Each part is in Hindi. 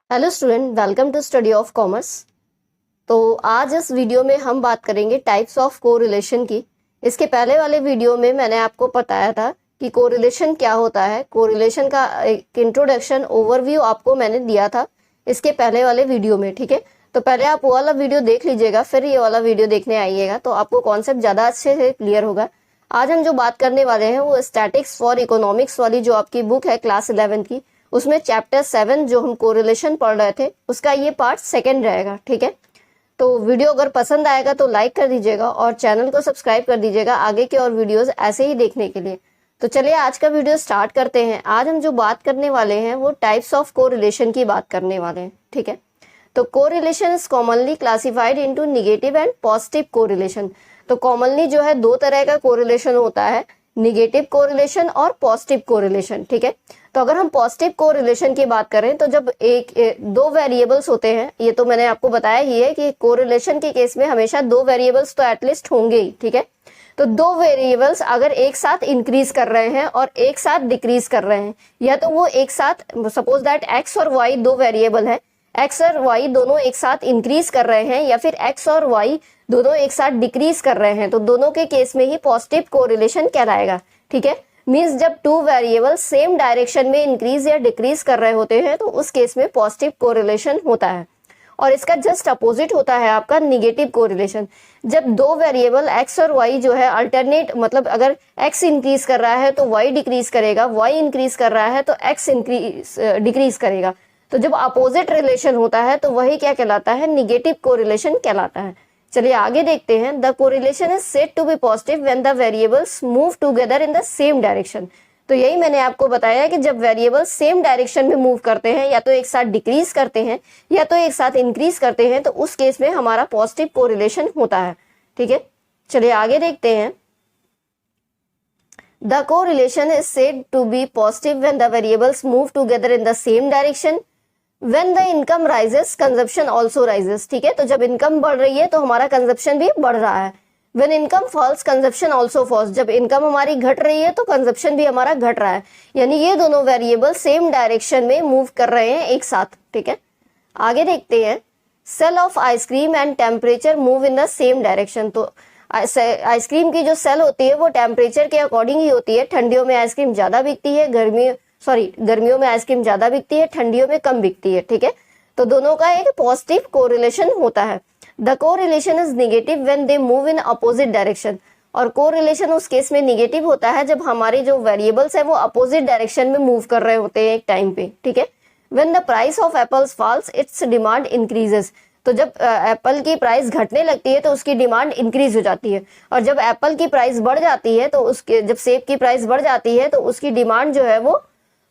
Hello student, welcome to study of commerce. तो आज इस वीडियो में हम बात करेंगे टाइप्स ऑफ कोरिलेशन की। इसके पहले वाले वीडियो में मैंने आपको बताया था कि कोरिलेशन क्या होता है। कोरिलेशन का एक इंट्रोडक्शन ओवरव्यू आपको मैंने दिया था इसके पहले वाले वीडियो में, ठीक है। तो पहले आप वो वाला वीडियो देख लीजिएगा, फिर ये वाला वीडियो देखने आइएगा तो आपको कॉन्सेप्ट ज़्यादा अच्छे से क्लियर होगा। आज हम जो बात करने वाले हैं वो स्टैटिक्स फॉर इकोनॉमिक्स वाली जो आपकी बुक है क्लास 11 की, उसमें चैप्टर 7 जो हम कोरिलेशन पढ़ रहे थे उसका ये पार्ट सेकंड रहेगा, ठीक है। तो वीडियो अगर पसंद आएगा तो लाइक कर दीजिएगा और चैनल को सब्सक्राइब कर दीजिएगा आगे के और वीडियोस ऐसे ही देखने के लिए। तो चलिए आज का वीडियो स्टार्ट करते हैं। आज हम जो बात करने वाले हैं वो टाइप्स ऑफ कोरिलेशन की बात करने वाले हैं, ठीक है। तो correlation is commonly classified into negative and positive correlation. तो कॉमनली जो है दो तरह का कोरिलेशन होता है, निगेटिव कोरिलेशन और पॉजिटिव कोरिलेशन, ठीक है। तो अगर हम पॉजिटिव कोरिलेशन की बात करें तो जब दो वेरिएबल्स होते हैं, ये तो मैंने आपको बताया ही है कि कोरिलेशन के केस में हमेशा दो वेरिएबल्स तो एटलीस्ट होंगे ही, ठीक है। तो दो वेरिएबल्स अगर एक साथ इंक्रीज कर रहे हैं और एक साथ डिक्रीज कर रहे हैं, या तो वो एक साथ, सपोज दैट एक्स और वाई दो वेरिएबल है, एक्स और वाई दोनों एक साथ इंक्रीज कर रहे हैं या फिर एक्स और वाई दोनों एक साथ डिक्रीज कर रहे हैं, तो दोनों के केस में ही पॉजिटिव कोरिलेशन कहलाएगा, ठीक है। मींस जब टू वेरिएबल सेम डायरेक्शन में इंक्रीज या डिक्रीज कर रहे होते हैं तो उस केस में पॉजिटिव कोरिलेशन होता है। और इसका जस्ट अपोजिट होता है आपका निगेटिव कोरिलेशन। जब दो वेरिएबल एक्स और वाई जो है अल्टरनेट, मतलब अगर एक्स इंक्रीज कर रहा है तो वाई डिक्रीज करेगा, वाई इंक्रीज कर रहा है तो एक्स डिक्रीज करेगा। तो जब अपोजिट रिलेशन होता है तो वही क्या कहलाता है, निगेटिव कोरिलेशन कहलाता है। चलिए आगे देखते हैं। The correlation is said to be positive when the variables move together in the same direction. तो यही मैंने आपको बताया कि जब वेरिएबल्स सेम डायरेक्शन में मूव करते हैं, या तो एक साथ डिक्रीज करते हैं या तो एक साथ इंक्रीज करते हैं, तो उस केस में हमारा पॉजिटिव कोरिलेशन होता है, ठीक है। चलिए आगे देखते हैं। The correlation is said to be positive when the variables move together in the same direction. When the income rises, consumption also rises, ठीक है। तो जब इनकम बढ़ रही है तो हमारा कंजप्शन भी बढ़ रहा है। When income falls, consumption also falls, जब इनकम हमारी घट रही है तो कंजप्शन भी हमारा घट रहा है। यानी ये दोनों वेरिएबल सेम डायरेक्शन में मूव कर रहे हैं एक साथ, ठीक है। आगे देखते हैं। Sale of ice cream and temperature move in the same direction. तो आइसक्रीम की जो सेल होती है वो टेम्परेचर के अकॉर्डिंग ही होती है। ठंडियों में आइसक्रीम ज्यादा बिकती है, गर्मियों में आइसक्रीम ज्यादा बिकती है, ठंडियों में कम बिकती है, ठीक है। तो दोनों का एक पॉजिटिव कोरिलेशन होता है। The correlation is negative when they move in opposite direction. और कोरिलेशन उस केस में नेगेटिव होता है जब हमारे जो वेरिएबल्स है वो अपोजिट डायरेक्शन में मूव कर रहे होते हैं एक टाइम पे, ठीक है। When the price of apples falls, its demand increases. तो जब एप्पल की प्राइस घटने लगती है तो उसकी डिमांड इंक्रीज हो जाती है, और जब एप्पल की प्राइस बढ़ जाती है तो उसके, जब सेब की प्राइस बढ़ जाती है तो उसकी डिमांड जो है वो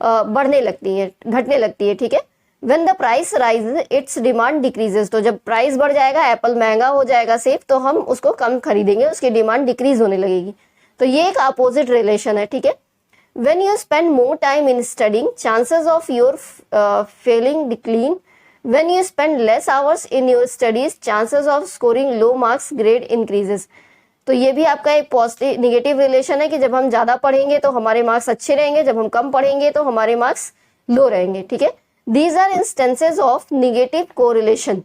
बढ़ने लगती है, घटने लगती है, ठीक है। When the price rises, it's demand decreases. तो जब प्राइस बढ़ जाएगा, एप्पल महंगा हो जाएगा सेब, तो हम उसको कम खरीदेंगे, उसकी डिमांड डिक्रीज होने लगेगी। तो ये एक अपोजिट रिलेशन है, ठीक है। When you spend more time in studying, chances of your failing decline. When you spend less hours in your studies, chances of scoring low marks grade increases. तो ये भी आपका एक पॉजिटिव निगेटिव रिलेशन है कि जब हम ज्यादा पढ़ेंगे तो हमारे मार्क्स अच्छे रहेंगे, जब हम कम पढ़ेंगे तो हमारे मार्क्स लो रहेंगे, ठीक है। These are instances of negative correlation,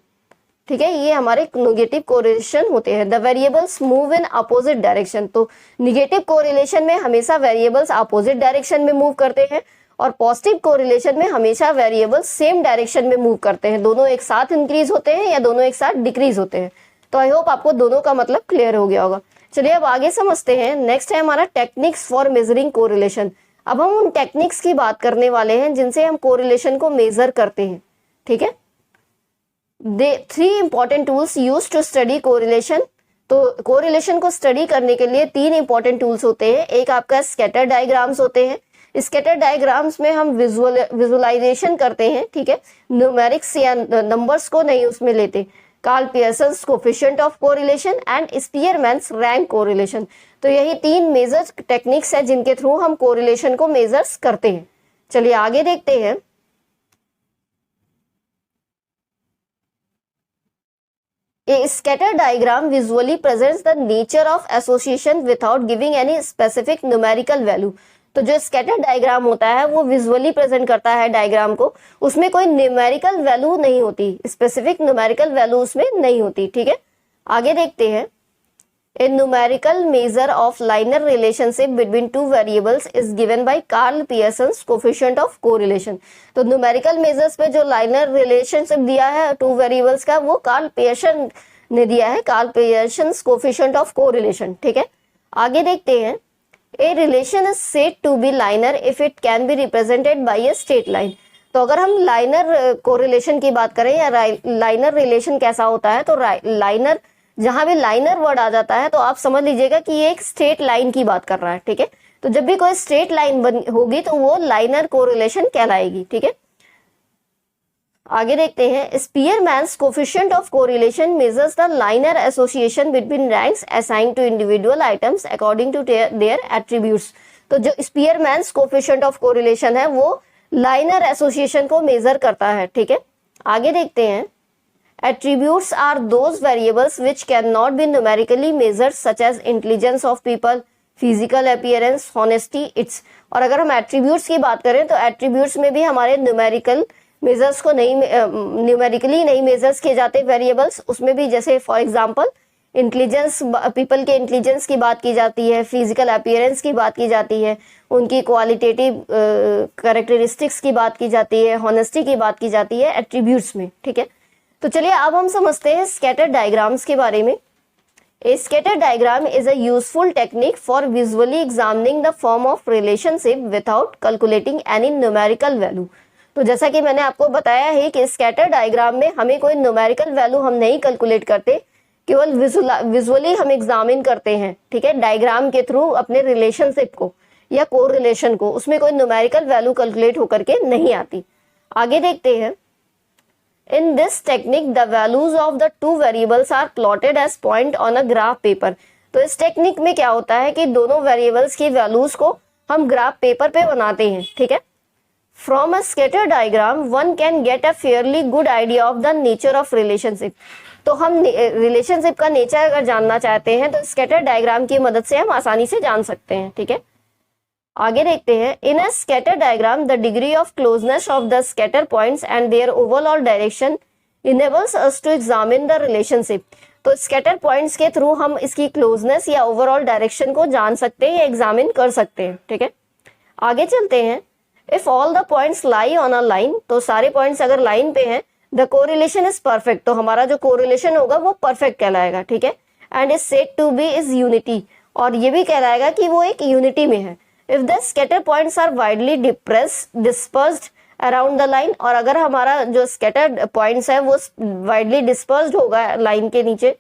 ठीक है। ये हमारे निगेटिव कोरिलेशन होते हैं। The variables move in opposite direction. तो निगेटिव कोरिलेशन में हमेशा वेरिएबल्स अपोजिट डायरेक्शन में मूव करते हैं, और पॉजिटिव कोरिलेशन में हमेशा वेरिएबल्स सेम डायरेक्शन में मूव करते हैं। दोनों एक साथ इंक्रीज होते हैं या दोनों एक साथ डिक्रीज होते हैं। तो आई होप आपको दोनों का मतलब क्लियर हो गया होगा। चलिए अब आगे समझते हैं। नेक्स्ट है हमारा टेक्निक्स फॉर मेजरिंग कोरिलेशन। अब हम उन टेक्निक्स की बात करने वाले हैं जिनसे हम कोरिलेशन को मेजर करते हैं, ठीक है। They 3 important tools use to study correlation. तो कोरिलेशन को स्टडी करने के लिए 3 इंपॉर्टेंट टूल्स होते हैं। एक आपका स्कैटर डायग्राम्स होते हैं। स्कैटर डायग्राम्स में हम विजुअलाइजेशन करते हैं, ठीक है। न्यूमेरिक्स या नंबर्स को नहीं उसमें लेते। Karl Pearson's coefficient of correlation and Spearman's rank correlation. तो यही 3 मेजर टेक्निक्स है जिनके थ्रू हम कोरिलेशन को मेजर्स करते हैं। चलिए आगे देखते हैं। A scatter diagram visually presents the nature of association without giving any specific numerical value. तो जो स्कैटर डायग्राम होता है वो विजुअली प्रेजेंट करता है डायग्राम को, उसमें कोई न्यूमेरिकल वैल्यू नहीं होती, स्पेसिफिक न्यूमेरिकल वैल्यू उसमें नहीं होती। ठीक है, आगे देखते हैं। A numerical measure of linear relationship between two variables is given by Carl Pearson's coefficient of correlation। तो numerical measures पे जो linear relationship दिया है two variables का, वो कार्ल पियर्सन ने दिया है, Karl Pearson's coefficient of correlation। ठीक है, आगे देखते हैं। A relation is said to be linear if it can be represented by a straight line। तो अगर हम लाइनर कोरिलेशन की बात करें या लाइनर रिलेशन कैसा होता है, तो लाइनर, जहां भी लाइनर वर्ड आ जाता है तो आप समझ लीजिएगा कि ये एक स्ट्रेट लाइन की बात कर रहा है। ठीक है, तो जब भी कोई स्ट्रेट लाइन होगी तो वो लाइनर कोरिलेशन कहलाएगी। ठीक है, आगे देखते हैं। Spearman's coefficient of correlation measures the linear association between ranks assigned to individual items according to their attributes. तो जो स्पीयरमैन्स कोफिशिएंट ऑफ कोरिलेशन है वो लाइनर एसोसिएशन को मेजर करता है। ठीक है, आगे देखते हैं। Attributes are those variables which cannot be numerically measured such as intelligence of people, physical appearance, honesty, its। और अगर हम attributes की बात करें तो attributes में भी हमारे numerical measures को नहीं, numerically नहीं measures किए जाते variables, उसमें भी जैसे for example इंटेलिजेंस, पीपल के इंटेलिजेंस की बात की जाती है, फिजिकल अपीयरेंस की बात की जाती है, उनकी क्वालिटेटिव कैरेक्टरिस्टिक्स की बात की जाती है, हॉनेस्टी की बात की जाती है एट्रीब्यूट्स में। ठीक है, तो चलिए अब हम समझते हैं स्कैटर डायग्राम्स के बारे में। A scatter diagram is a useful technique for visually examining the form of relationship without calculating any numerical value. तो जैसा कि मैंने आपको बताया है कि स्कैटर डायग्राम में हमें कोई न्यूमेरिकल वैल्यू हम नहीं कैलकुलेट करते, केवल विजुअली हम एग्जामिन करते हैं। ठीक है, डायग्राम के थ्रू अपने रिलेशनशिप को या कोरिलेशन को, उसमें कोई न्यूमेरिकल वैल्यू कैलकुलेट होकर के नहीं आती। आगे देखते हैं। In this technique, the values of the two variables are plotted as point on a graph paper। तो इस टेक्निक में क्या होता है कि दोनों वेरिएबल्स की वैल्यूज को हम ग्राफ पेपर पे बनाते हैं। ठीक है, from a scatter diagram one can get a fairly good idea of the nature of relationship. तो हम रिलेशनशिप का नेचर अगर जानना चाहते हैं तो स्कैटर डायग्राम की मदद से हम आसानी से जान सकते हैं। ठीक है, आगे देखते हैं। In a scatter diagram the degree of closeness of the scatter points and their overall direction enables us to examine the relationship. तो स्कैटर पॉइंट्स के थ्रू हम इसकी क्लोजनेस या ओवरऑल डायरेक्शन को जान सकते हैं या एग्जामिन कर सकते हैं। ठीक है, आगे चलते हैं। If all the points lie on a line, तो सारे पॉइंट्स अगर लाइन पे हैं, द कोरिलेशन इज परफेक्ट, तो हमारा जो कोरिलेशन होगा वो परफेक्ट कहलाएगा। ठीक है, and is said to be is unity, और ये भी कहलाएगा कि वो एक यूनिटी में है। If the scatter points are widely dispersed around the line, और अगर हमारा जो scattered points है वो widely dispersed होगा लाइन के नीचे,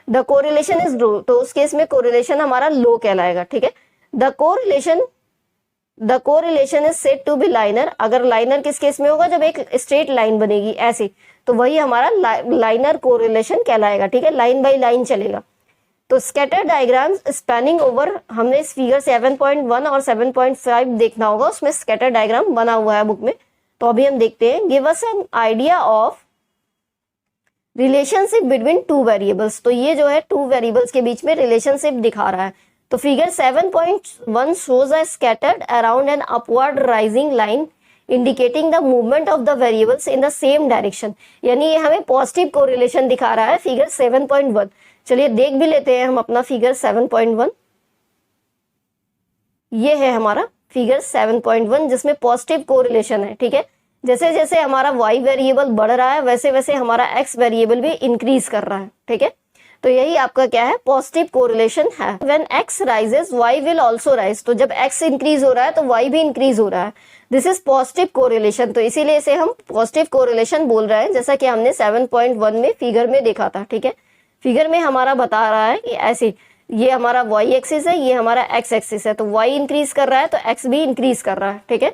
the correlation is low, तो उस केस में correlation हमारा low कहलाएगा। ठीक है, the correlation is said to be linear। अगर linear किस केस में होगा, जब एक straight line बनेगी ऐसे, तो वही हमारा linear correlation कहलाएगा। ठीक है, लाइन बाई लाइन चलेगा। तो स्कैटर डायग्राम स्पैनिंग ओवर, हमने इस फिगर 7.1 और 7.5 देखना होगा, उसमें स्कैटर डायग्राम बना हुआ है बुक में। तो अभी हम देखते हैं। Give us N idea of relationship between two variables. तो ये जो है टू वेरिएबल्स के बीच में रिलेशनशिप दिखा रहा है। तो figure 7.1 shows a scattered around an upward rising line indicating the movement of the variables in the same direction. यानी ये हमें पॉजिटिव कोरिलेशन दिखा रहा है फिगर 7.1। चलिए देख भी लेते हैं हम अपना फिगर 7.1। ये है हमारा फिगर 7.1 जिसमें पॉजिटिव कोरिलेशन है। ठीक है, जैसे जैसे हमारा y वेरिएबल बढ़ रहा है वैसे वैसे हमारा x वेरिएबल भी इंक्रीज कर रहा है। ठीक है, तो यही आपका क्या है, पॉजिटिव कोरिलेशन है। When x rises y will also rise. तो जब x इंक्रीज हो रहा है तो y भी इंक्रीज हो रहा है। दिस इज पॉजिटिव कोरिलेशन, तो इसीलिए इसे हम पॉजिटिव कोरिलेशन बोल रहे हैं, जैसा कि हमने 7.1 में फिगर में देखा था। ठीक है, फिगर में हमारा बता रहा है कि ऐसे ये हमारा y एक्सिस है, ये हमारा x एक्सिस है, तो y इंक्रीज कर रहा है तो x भी इंक्रीज कर रहा है। ठीक है,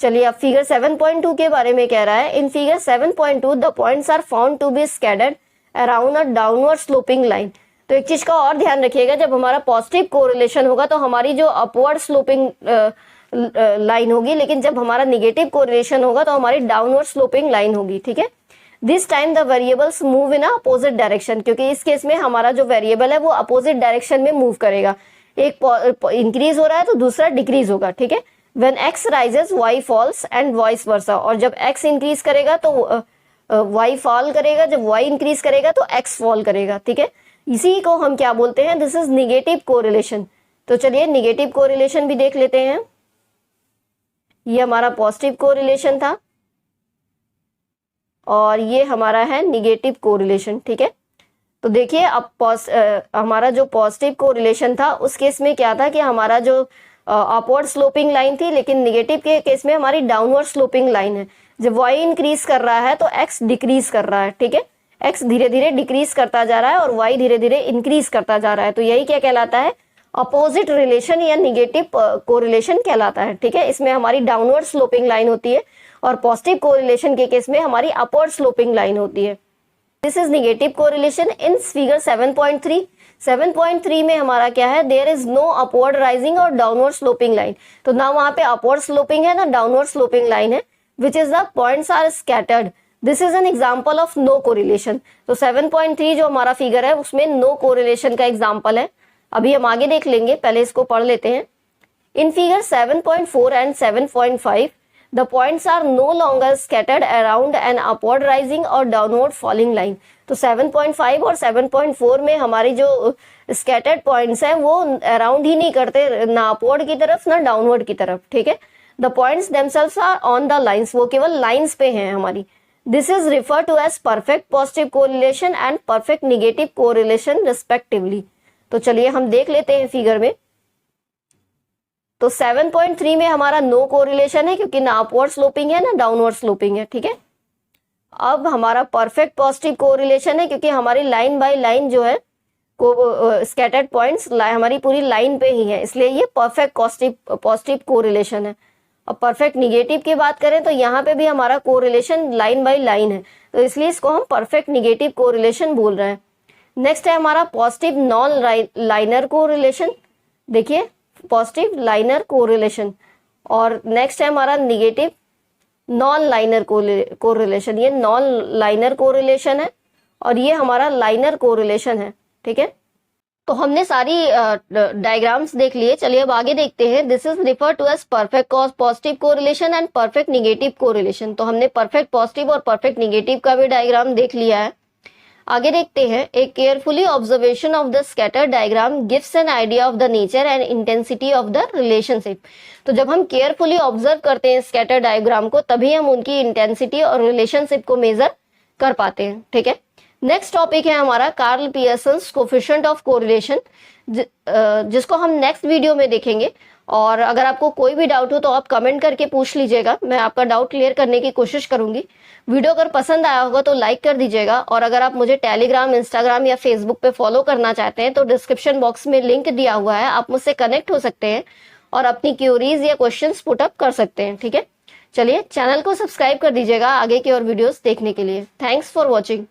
चलिए अब फिगर 7.2 के बारे में कह रहा है। In figure 7.2 the points are found to be scattered around a downward sloping line. तो एक चीज का और ध्यान रखिएगा, जब हमारा पॉजिटिव कोरिलेशन होगा तो हमारी जो अपवर्ड स्लोपिंग लाइन होगी, लेकिन जब हमारा निगेटिव कोरिलेशन होगा तो हमारी डाउनवर्ड स्लोपिंग लाइन होगी। ठीक है, this time the variables move in opposite direction, क्योंकि इस केस में हमारा जो वेरिएबल है वो अपोजिट डायरेक्शन में मूव करेगा। एक इंक्रीज हो रहा है तो दूसरा डिक्रीज होगा, ठीक है। When x rises y falls and vice versa, और जब x इंक्रीज करेगा तो y फॉल करेगा, जब y इंक्रीज करेगा तो x फॉल करेगा, ठीक है। इसी को हम क्या बोलते हैं, दिस इज निगेटिव कोरिलेशन। तो चलिए निगेटिव कोरिलेशन भी देख लेते हैं। ये हमारा पॉजिटिव कोरिलेशन था और ये हमारा है निगेटिव कोरिलेशन, ठीक है। तो देखिए अब हमारा जो पॉजिटिव कोरिलेशन था उस केस में क्या था कि हमारा जो अपवर्ड स्लोपिंग लाइन थी, लेकिन निगेटिव के केस में हमारी डाउनवर्ड स्लोपिंग लाइन है। जब y इंक्रीज कर रहा है तो x डिक्रीज कर रहा है, ठीक है। x धीरे धीरे डिक्रीज करता जा रहा है और y धीरे धीरे इंक्रीज करता जा रहा है। तो यही क्या कहलाता है, अपोजिट रिलेशन या निगेटिव कोरिलेशन कहलाता है, ठीक है। इसमें हमारी डाउनवर्ड स्लोपिंग लाइन होती है और पॉजिटिव कोरिलेशन के केस में हमारी अपवर्ड स्लोपिंग लाइन होती है। This is negative correlation in figure 7.3। 7.3 में हमारा क्या है, there is no upward rising और डाउनवर्ड स्लोपिंग लाइन। तो ना वहां पे अपवर्ड स्लोपिंग है ना डाउनवर्ड स्लोपिंग लाइन है, which is the points are scattered. This is an example of no correlation. तो 7.3 जो हमारा फिगर है उसमें नो कोरिलेशन का एग्जाम्पल है। अभी हम आगे देख लेंगे, पहले इसको पढ़ लेते हैं। In figure 7.4 and 7.5 the points are no longer scattered around an upward rising or downward falling line। तो 7.5 और 7.4 में हमारी जो scattered points है वो अराउंड ही नहीं करते, ना अपवर्ड की तरफ ना डाउनवर्ड की तरफ, ठीक है। the points themselves are on the lines, वो केवल लाइंस पे हैं हमारी। this is referred to as perfect positive correlation and perfect negative correlation respectively। तो चलिए हम देख लेते हैं फिगर में। तो 7.3 में हमारा नो कोरिलेशन है क्योंकि ना अपवर्ड स्लोपिंग है ना डाउनवर्ड स्लोपिंग है, ठीक है। अब हमारा परफेक्ट पॉजिटिव कोरिलेशन है क्योंकि हमारी लाइन बाय लाइन जो है को स्कैटर्ड पॉइंट्स हमारी पूरी लाइन पे ही है, इसलिए ये परफेक्ट पॉजिटिव कोरिलेशन है। अब परफेक्ट निगेटिव की बात करें तो यहाँ पे भी हमारा कोरिलेशन लाइन बाय लाइन है, तो इसलिए इसको हम परफेक्ट निगेटिव कोरिलेशन बोल रहे हैं। नेक्स्ट है हमारा पॉजिटिव नॉन लाइनर कोरिलेशन। देखिए पॉजिटिव लाइनर कोरिलेशन, और नेक्स्ट है हमारा निगेटिव नॉन लाइनर कोरिलेशन। ये नॉन लाइनर कोरिलेशन है और ये हमारा लाइनर कोरिलेशन है, ठीक है। तो हमने सारी डायग्राम्स देख लिए, चलिए अब आगे देखते हैं। This is refer to as perfect positive correlation and perfect negative correlation. तो हमने परफेक्ट पॉजिटिव और परफेक्ट निगेटिव का भी डायग्राम देख लिया है। आगे देखते हैं। A carefully observation of the scatter diagram gives an idea of the nature and intensity of the relationship. तो जब हम केयरफुली ऑब्जर्व करते हैं स्कैटर डायग्राम को तभी हम उनकी इंटेंसिटी और रिलेशनशिप को मेजर कर पाते हैं, ठीक है। नेक्स्ट टॉपिक है हमारा Karl Pearson's coefficient of correlation, जिसको हम नेक्स्ट वीडियो में देखेंगे। और अगर आपको कोई भी डाउट हो तो आप कमेंट करके पूछ लीजिएगा, मैं आपका डाउट क्लियर करने की कोशिश करूंगी। वीडियो अगर पसंद आया होगा तो लाइक कर दीजिएगा, और अगर आप मुझे टेलीग्राम, इंस्टाग्राम या फेसबुक पे फॉलो करना चाहते हैं तो डिस्क्रिप्शन बॉक्स में लिंक दिया हुआ है, आप मुझसे कनेक्ट हो सकते हैं और अपनी क्यूरीज या क्वेश्चंस पुट अप कर सकते हैं, ठीक है। चलिए चैनल को सब्सक्राइब कर दीजिएगा आगे की और वीडियोस देखने के लिए। Thanks for watching.